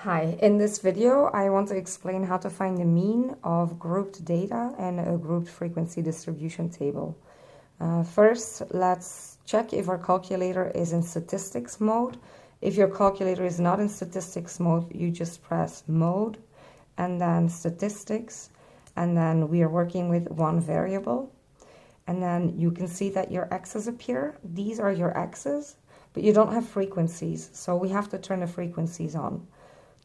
Hi, in this video I want to explain how to find the mean of grouped data and a grouped frequency distribution table. First, let's check if our calculator is in statistics mode. If your calculator is not in statistics mode, you just press mode and then statistics, and then we are working with one variable. And then you can see that your x's appear. These are your x's, but you don't have frequencies, so we have to turn the frequencies on.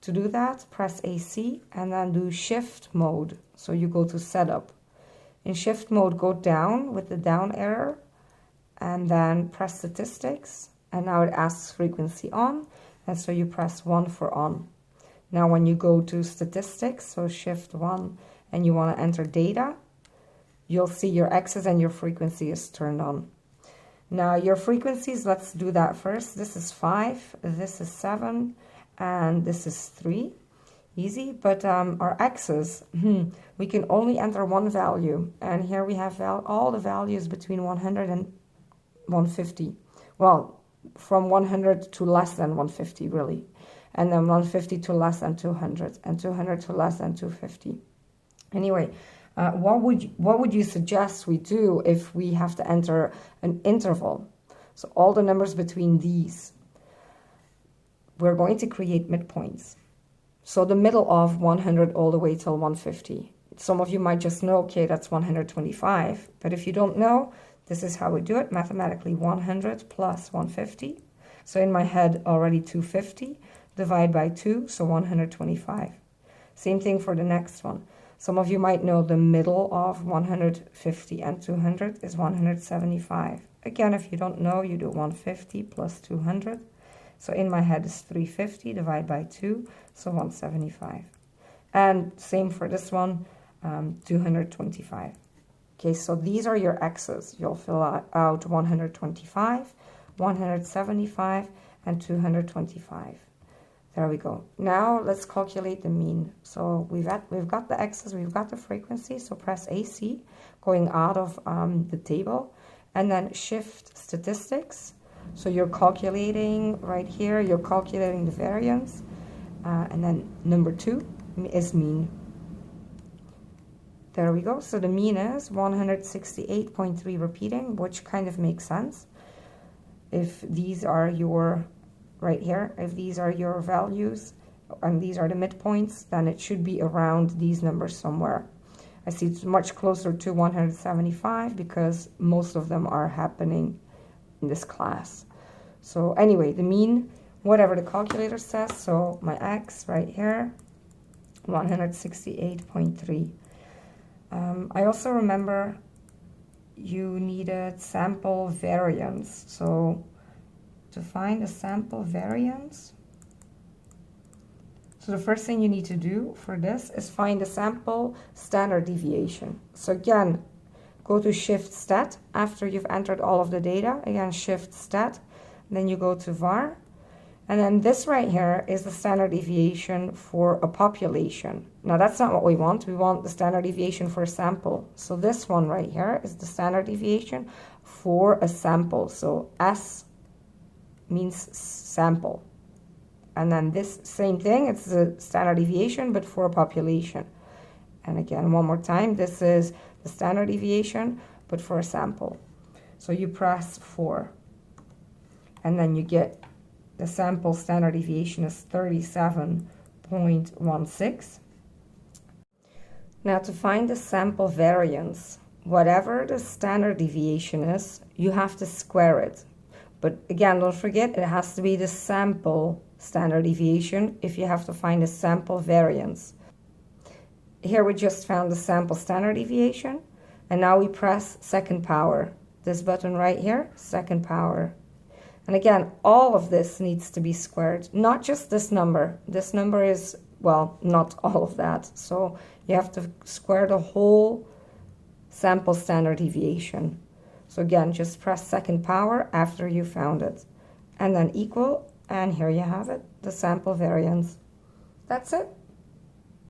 To do that, press AC and then do shift mode. So you go to setup. In shift mode, go down with the down arrow and then press statistics. And now it asks frequency on. And so you press 1 for on. Now when you go to statistics, so shift 1, and you want to enter data, you'll see your x's and your frequency is turned on. Now your frequencies, let's do that first. This is 5, this is 7, and this is 3. Easy. But our x's, we can only enter one value, and here we have all the values between 100 and 150. Well, from 100 to less than 150 really, and then 150 to less than 200, and 200 to less than 250. Anyway, what would you suggest we do if we have to enter an interval? So all the numbers between these, we're going to create midpoints. So the middle of 100 all the way till 150. Some of you might just know, okay, that's 125. But if you don't know, this is how we do it mathematically. 100 plus 150. So in my head, already 250. Divide by 2, so 125. Same thing for the next one. Some of you might know the middle of 150 and 200 is 175. Again, if you don't know, you do 150 plus 200. So in my head is 350, divide by 2, so 175. And same for this one, 225. Okay, so these are your x's. You'll fill out 125, 175, and 225. There we go. Now let's calculate the mean. So we've got the x's, we've got the frequency, so press AC, going out of the table, and then shift statistics. So you're calculating right here, you're calculating the variance, and then number 2 is mean. There we go. So the mean is 168.3 repeating, which kind of makes sense. If these are your, right here, if these are your values, and these are the midpoints, then it should be around these numbers somewhere. I see it's much closer to 175 because most of them are happening in this class. So anyway, the mean, whatever the calculator says, so my x right here, 168.3. I also remember you needed sample variance. So to find a sample variance, so the first thing you need to do for this is find the sample standard deviation. So again, go to shift stat after you've entered all of the data. Again, shift stat, then you go to var, and then this right here is the standard deviation for a population. Now that's not what we want the standard deviation for a sample. So this one right here is the standard deviation for a sample. So S means sample, and then this same thing, it's the standard deviation but for a population. And again, one more time, this is the standard deviation, but for a sample. So you press 4, and then you get the sample standard deviation is 37.16. Now to find the sample variance, whatever the standard deviation is, you have to square it. But again, don't forget, it has to be the sample standard deviation if you have to find a sample variance. Here we just found the sample standard deviation, and now we press second power. This button right here, second power. And again, all of this needs to be squared, not just this number. This number is, well, not all of that. So you have to square the whole sample standard deviation. So again, just press second power after you found it. And then equal, and here you have it, the sample variance. That's it.